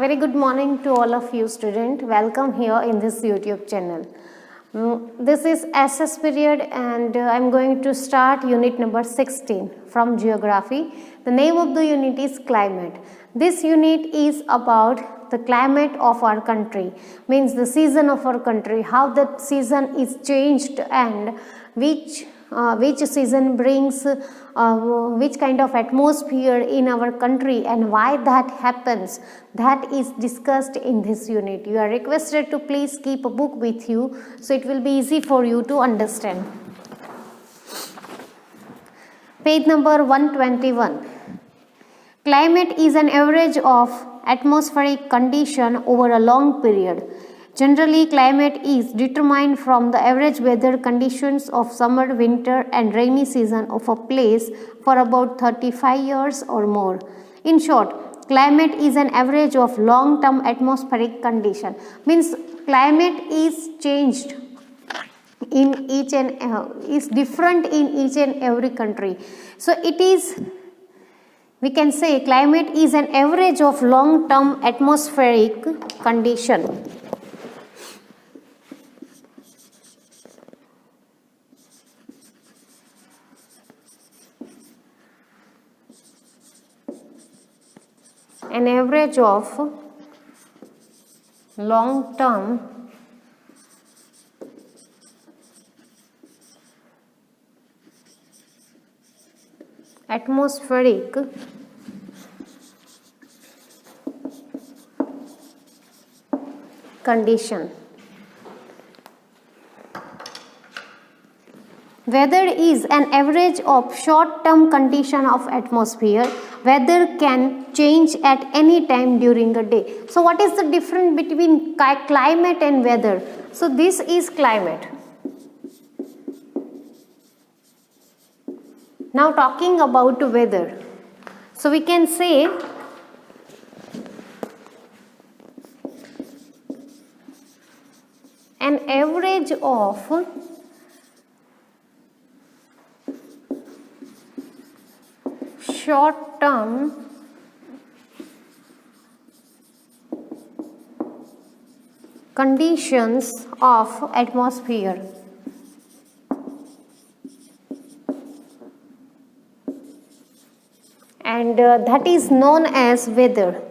very good morning to all of you students. Welcome here in this YouTube channel. This is SS period and I'm going to start unit number 16 from geography. The name of the unit is climate. This unit is about the climate of our country, means the season of our country, how that season is changed and which season brings which kind of atmosphere in our country and why that happens, that is discussed in this unit. You are requested to please keep a book with you so it will be easy for you to understand. Page number 121. Climate is an average of atmospheric condition over a long period. Generally, climate is determined from the average weather conditions of summer, winter and rainy season of a place for about 35 years or more. In short, climate is an average of long-term atmospheric condition. Means climate is changed in each and is different in each and every country. So it is, we can say climate is an average of long-term atmospheric condition. An average of long-term atmospheric condition. Weather is an average of short-term condition of atmosphere. Weather can change at any time during a day. So what is the difference between climate and weather? So this is climate. Now talking about weather. So we can say an average of short-term conditions of atmosphere. And that is known as weather.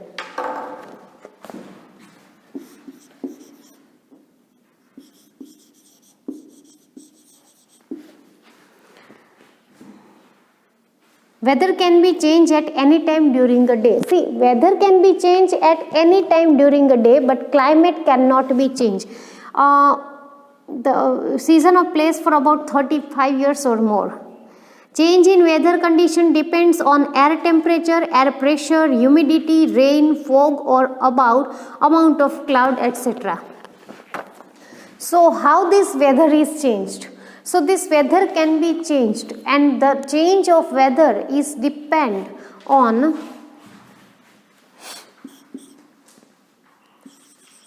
Weather can be changed at any time during a day. See, weather can be changed at any time during a day, but climate cannot be changed. The season of place for about 35 years or more. Change in weather condition depends on air temperature, air pressure, humidity, rain, fog or about amount of cloud, etc. So how this weather is changed? So this weather can be changed and the change of weather is depend on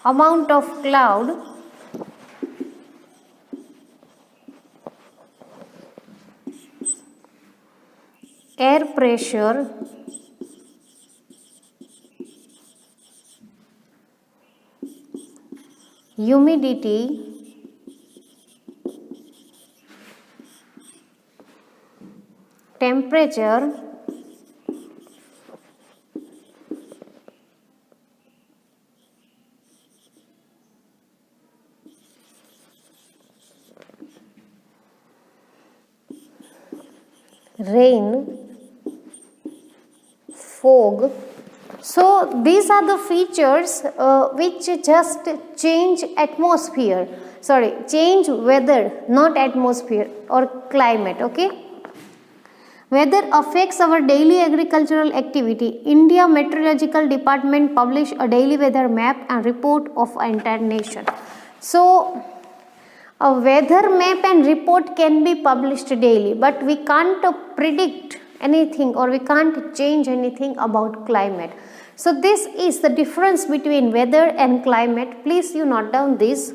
amount of cloud, air pressure, humidity, temperature, rain, fog. So these are the features which just change atmosphere, change weather, not atmosphere or climate, okay. Weather affects our daily agricultural activity. India Meteorological Department publish a daily weather map and report of an entire nation. So a weather map and report can be published daily, but we can't predict anything or we can't change anything about climate. So this is the difference between weather and climate. Please you note down this.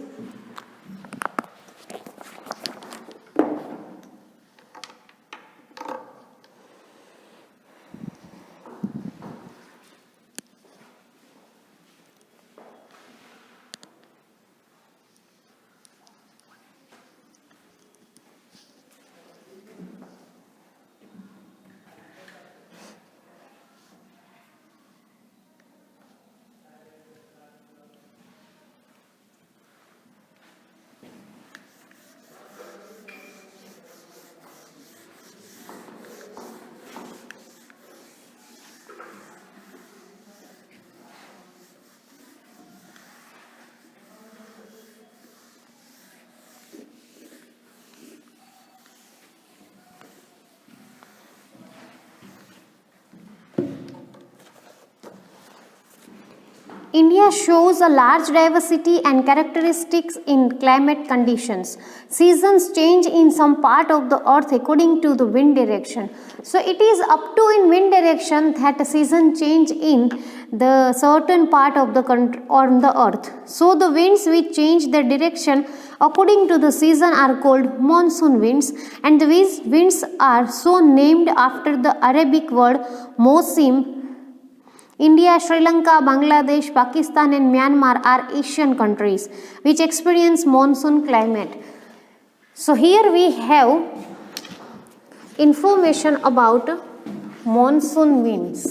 India shows a large diversity and characteristics in climate conditions. Seasons change in some part of the earth according to the wind direction. So it is up to in wind direction that a season change in the certain part of the country on the earth. So the winds which change their direction according to the season are called monsoon winds, and these winds are so named after the Arabic word Mosim. India, Sri Lanka, Bangladesh, Pakistan and Myanmar are Asian countries which experience monsoon climate. So here we have information about monsoon winds.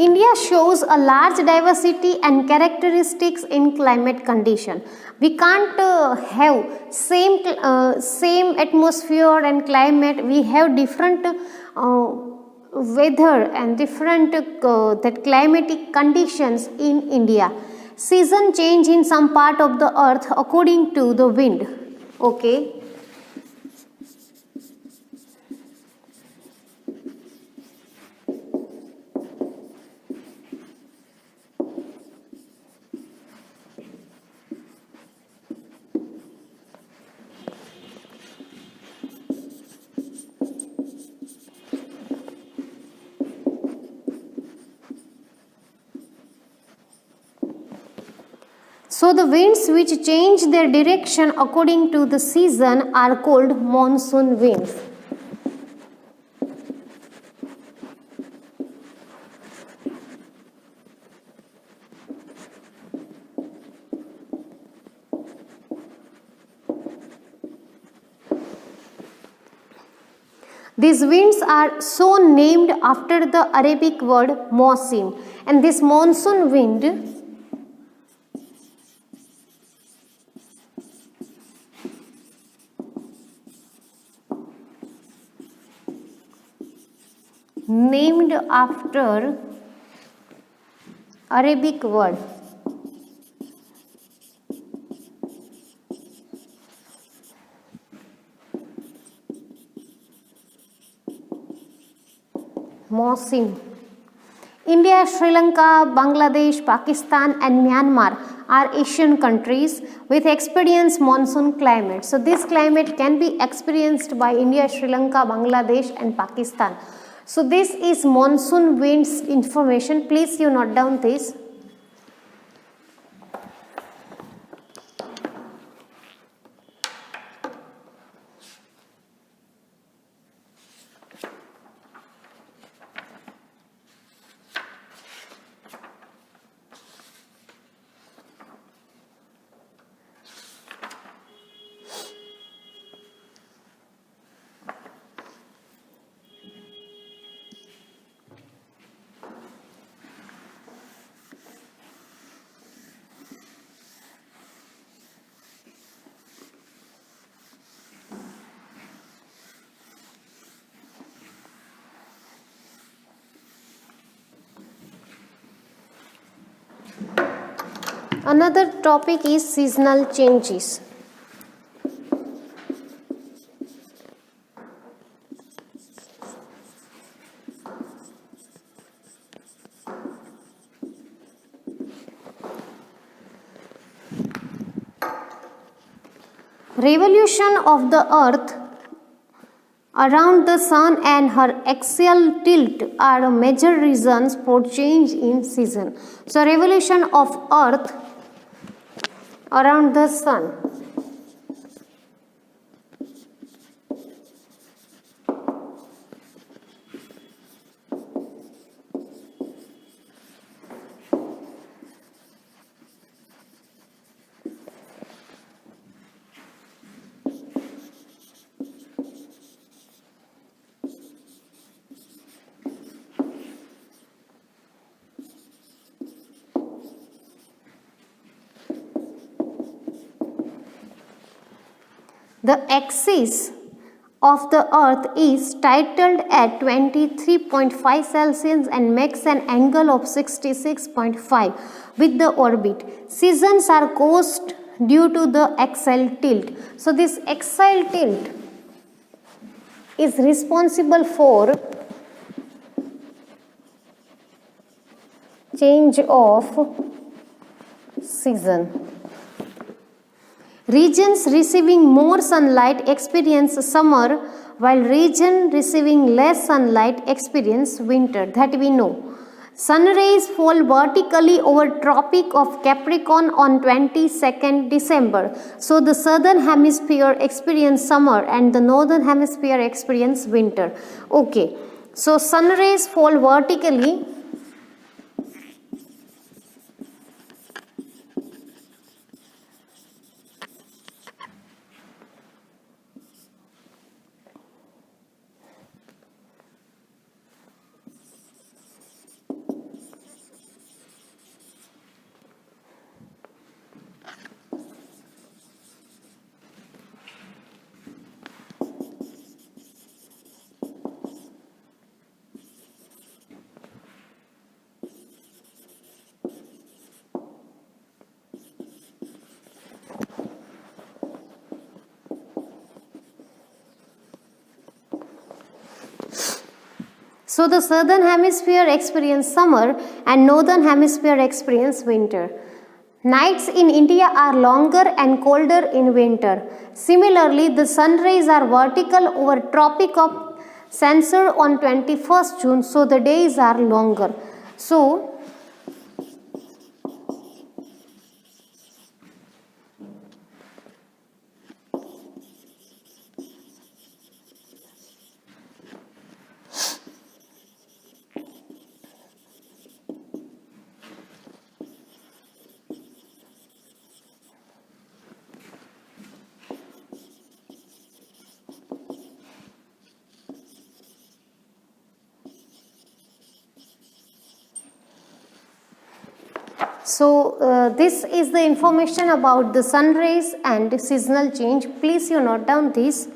India shows a large diversity and characteristics in climate condition. We can't have same atmosphere and climate. We have different weather and different that climatic conditions in India. Season change in some part of the earth according to the wind. Okay. So the winds which change their direction according to the season are called monsoon winds. These winds are so named after the Arabic word Mosim, and this monsoon wind named after Arabic word Mosim. India, Sri Lanka, Bangladesh, Pakistan and Myanmar are Asian countries with experienced monsoon climate. So this climate can be experienced by India, Sri Lanka, Bangladesh and Pakistan. So this is monsoon winds information. Please you note down this. Another topic is seasonal changes. Revolution of the earth around the sun and her axial tilt are major reasons for change in season. So revolution of earth around the sun the axis of the earth is tilted at 23.5 Celsius and makes an angle of 66.5 with the orbit. Seasons are caused due to the axial tilt. So this axial tilt is responsible for change of season. Regions receiving more sunlight experience summer, while regions receiving less sunlight experience winter. That we know. Sun rays fall vertically over Tropic of Capricorn on 22nd December. So the southern hemisphere experience summer and the northern hemisphere experience winter. Okay. So sun rays fall vertically So the southern hemisphere experience summer and northern hemisphere experience winter. Nights in India are longer and colder in winter. Similarly, the sun rays are vertical over Tropic of Cancer on 21st June, so the days are longer. So this is the information about the sun rays and seasonal change. Please you note down this.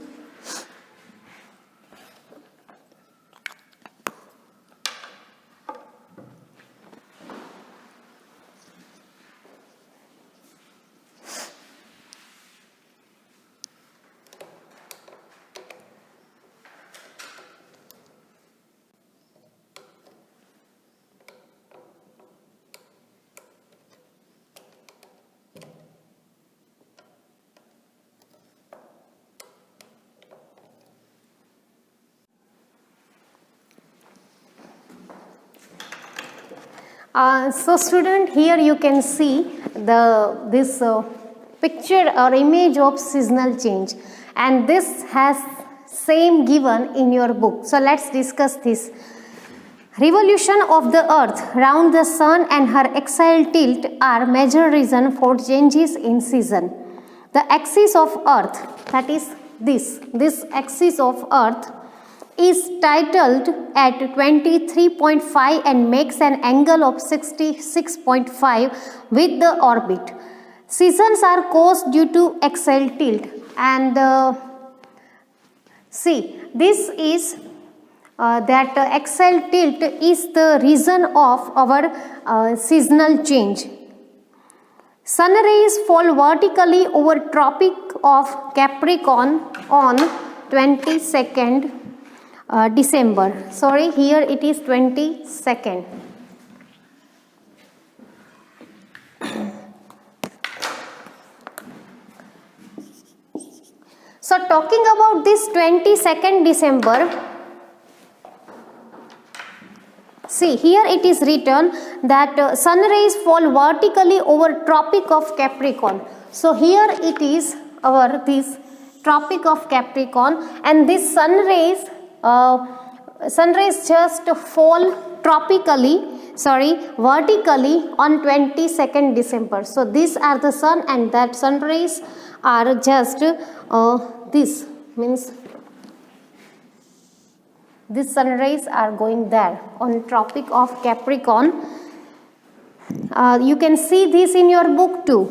So student, here you can see this picture or image of seasonal change, and this has same given in your book. So let's discuss this. Revolution of the earth round the sun and her axial tilt are major reason for changes in season. The axis of earth, that is this axis of earth, is titled at 23.5 and makes an angle of 66.5 with the orbit. Seasons are caused due to axial tilt, and see, this is that axial tilt is the reason of our seasonal change. Sun rays fall vertically over Tropic of Capricorn on 22nd December. Sorry, here it is 22nd. So talking about this 22nd December, see, here it is written that sun rays fall vertically over Tropic of Capricorn. So here it is our this Tropic of Capricorn, and this sun rays just fall vertically on 22nd December. So these are the sun, and that sun rays are just this means these sun rays are going there on Tropic of Capricorn. You can see this in your book too.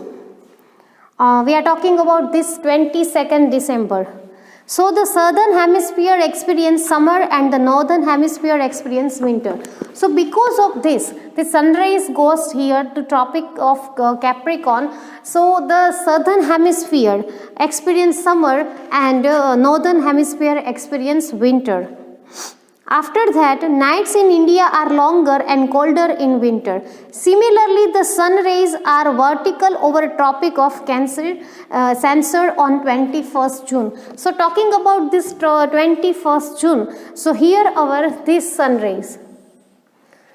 We are talking about this 22nd December. So the southern hemisphere experience summer and the northern hemisphere experience winter. So because of this, the sunrise goes here to Tropic of Capricorn. So the southern hemisphere experience summer and northern hemisphere experience winter. After that, nights in India are longer and colder in winter. Similarly, the sun rays are vertical over Tropic of Cancer on 21st June. So talking about this 21st June, so here our this sun rays.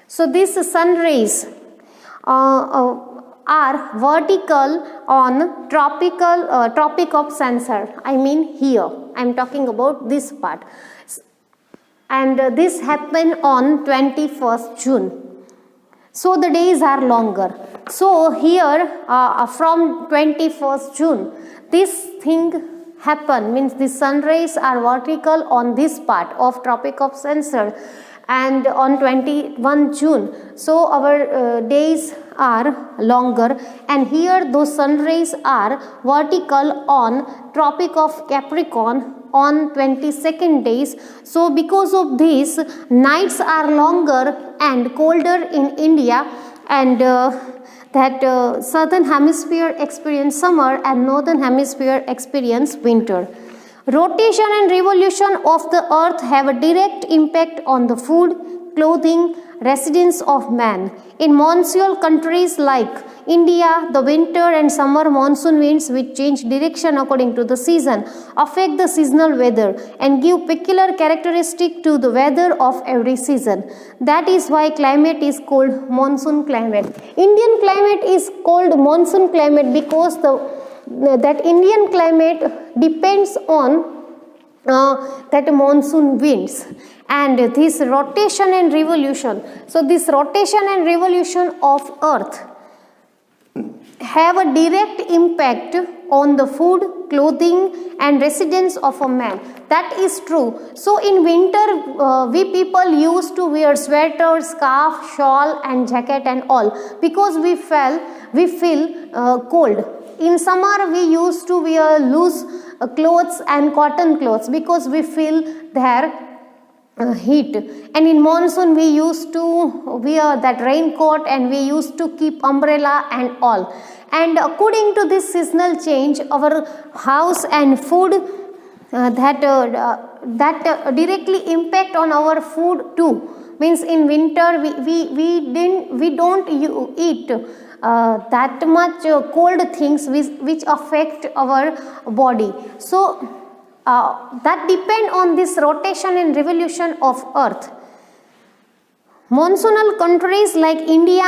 So these sun rays are vertical on Tropic of Cancer. I mean here, I am talking about this part. And this happened on 21st June. So the days are longer. So here from 21st June, this thing happened, means the sun rays are vertical on this part of Tropic of Cancer, and on 21 June, so our days are longer, and here those sun rays are vertical on Tropic of Capricorn on 22nd days. So because of this, nights are longer and colder in India, and southern hemisphere experience summer and northern hemisphere experience winter. Rotation and revolution of the earth have a direct impact on the food, clothing, residence of man. In monsoonal countries like India, the winter and summer monsoon winds, which change direction according to the season, affect the seasonal weather and give peculiar characteristic to the weather of every season. That is why climate is called monsoon climate. Indian climate is called monsoon climate because that Indian climate depends on that monsoon winds and this rotation and revolution. So this rotation and revolution of earth have a direct impact on the food, clothing and residence of a man. That is true. So in winter we people used to wear sweater, scarf, shawl and jacket and all because we feel cold. In summer we used to wear loose clothes and cotton clothes because we feel their heat, and in monsoon we used to wear that raincoat and we used to keep umbrella and all. And according to this seasonal change, our house and food that directly impact on our food too. Means in winter we don't eat that much cold things which affect our body. So that depend on this rotation and revolution of earth. Monsoonal countries like India,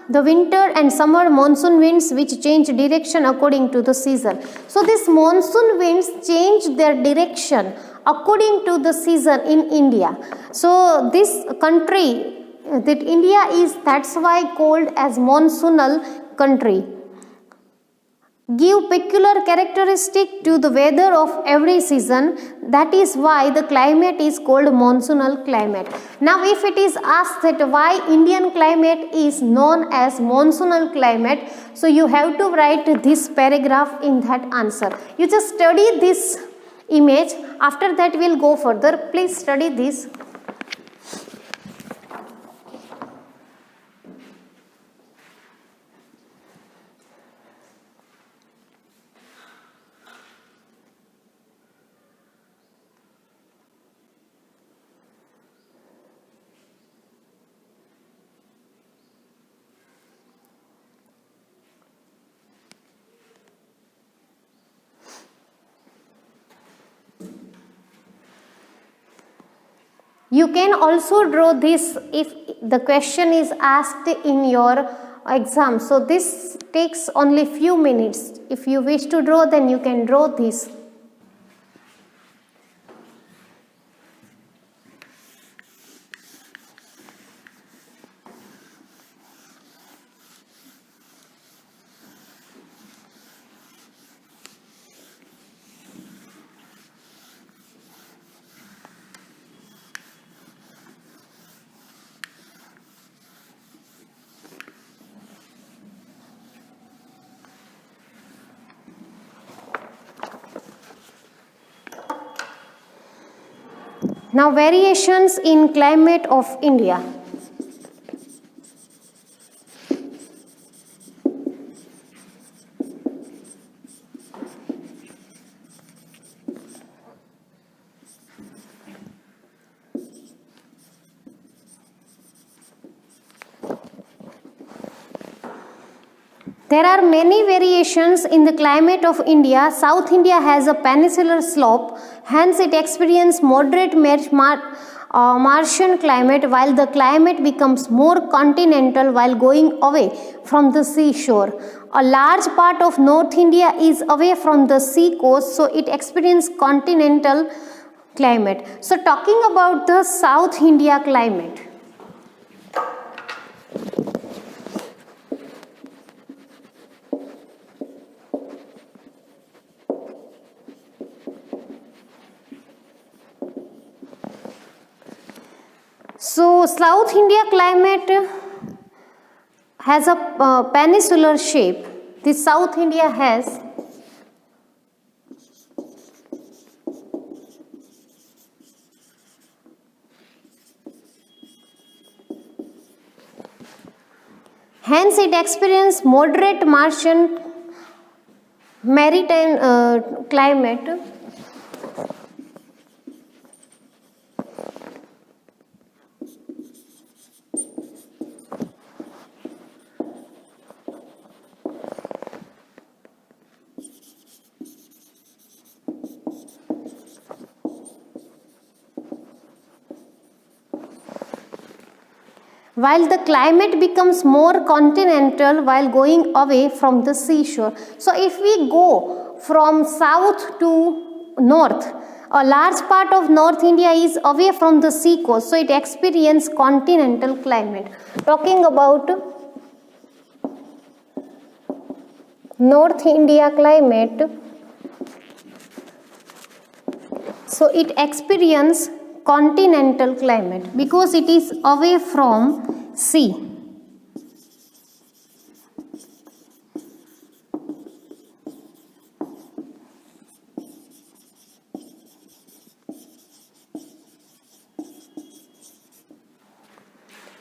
the winter and summer monsoon winds which change direction according to the season. So these monsoon winds change their direction according to the season in India. So this country that India is, that's why called as monsoonal country. Give peculiar characteristic to the weather of every season. That is why the climate is called monsoonal climate. Now if it is asked that why Indian climate is known as monsoonal climate, so you have to write this paragraph in that answer. You just study this image, after that we will go further. Please study this. You can also draw this if the question is asked in your exam. So this takes only few minutes. If you wish to draw, then you can draw this. Now variations in climate of India. There are many variations in the climate of India. South India has a peninsular slope, hence it experiences moderate Martian climate, while the climate becomes more continental while going away from the seashore. A large part of North India is away from the sea coast, so it experiences continental climate. So talking about the South India climate. So South India climate has a peninsular shape. This South India has hence it experiences moderate Martian maritime climate. While the climate becomes more continental while going away from the seashore. So if we go from south to north, a large part of North India is away from the sea coast, so it experiences continental climate. Talking about North India climate, so it experiences continental climate because it is away from sea.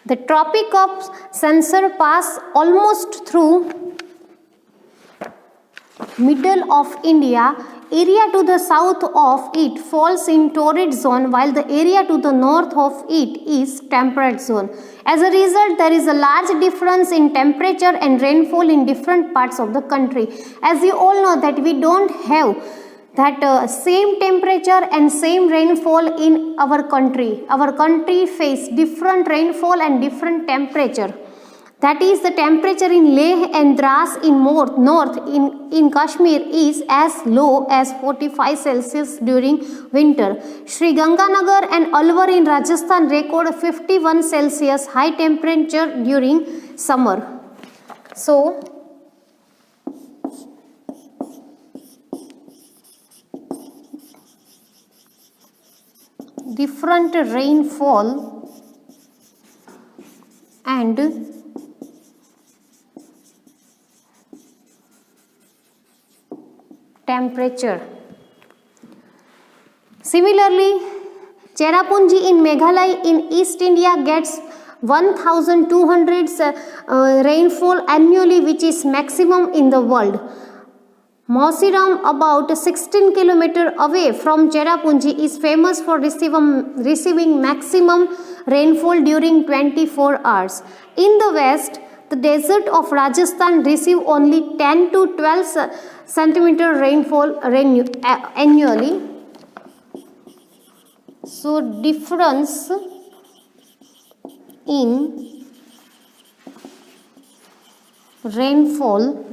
The Tropic of Cancer pass almost through middle of India. Area to the south of it falls in torrid zone, while the area to the north of it is temperate zone. As a result, there is a large difference in temperature and rainfall in different parts of the country. As you all know that we don't have that same temperature and same rainfall in our country. Our country face different rainfall and different temperature. That is, the temperature in Leh and Dras in north in Kashmir is as low as 45 Celsius during winter. Sri Ganganagar and Alwar in Rajasthan record 51 Celsius high temperature during summer. So, different rainfall and temperature. Similarly, Cherrapunji in Meghalaya in East India gets 1200 rainfall annually, which is maximum in the world. Mausiram, about 16 km away from Cherrapunji, is famous for receiving maximum rainfall during 24 hours. In the west, the desert of Rajasthan receive only 10 to 12 centimeter rainfall annually. So difference in rainfall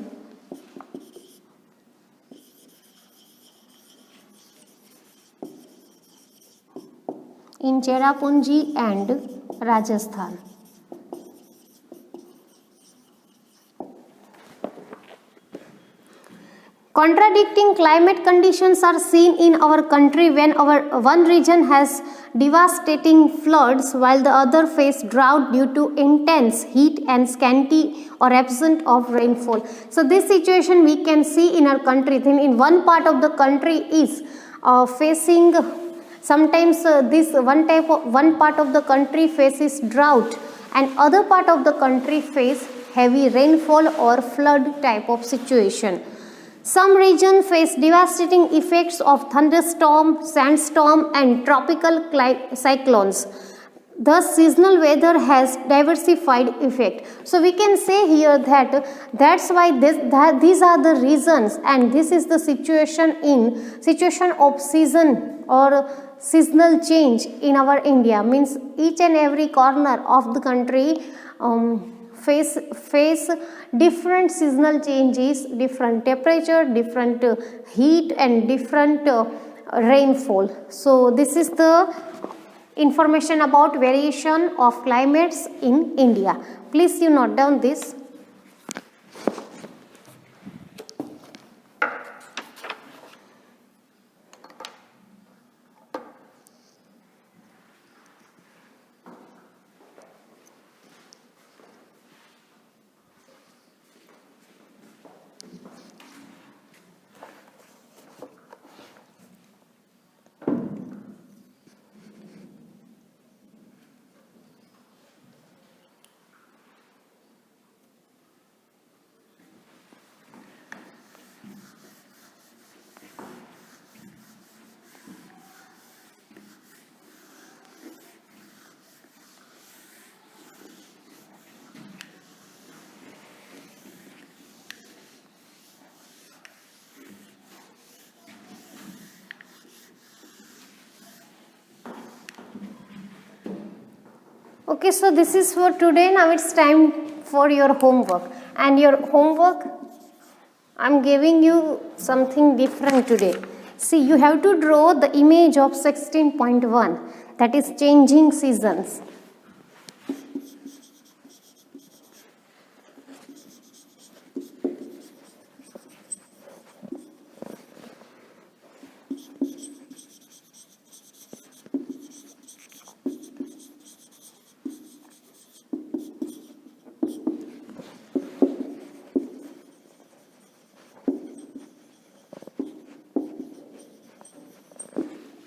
in Cherrapunji and Rajasthan. Contradicting climate conditions are seen in our country when our one region has devastating floods while the other face drought due to intense heat and scanty or absent of rainfall. So this situation we can see in our country. Then in one part of the country is facing Sometimes this one part of the country faces drought and other part of the country face heavy rainfall or flood type of situation. Some regions face devastating effects of thunderstorm, sandstorm and tropical cyclones. Thus, seasonal weather has diversified effect. So we can say here that that's why these are the reasons, and this is the situation of season or seasonal change in our India. Means each and every corner of the country face different seasonal changes, different temperature, different heat and different rainfall. So this is the information about variation of climates in India. Please you note down this. Okay, so this is for today. Now it's time for your homework. And your homework, I'm giving you something different today. See, you have to draw the image of 16.1, that is changing seasons.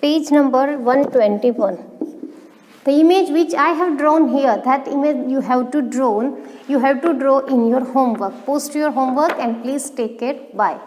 Page number 121. The image which I have drawn here, that image you have to draw in your homework. Post your homework and please take it. Bye.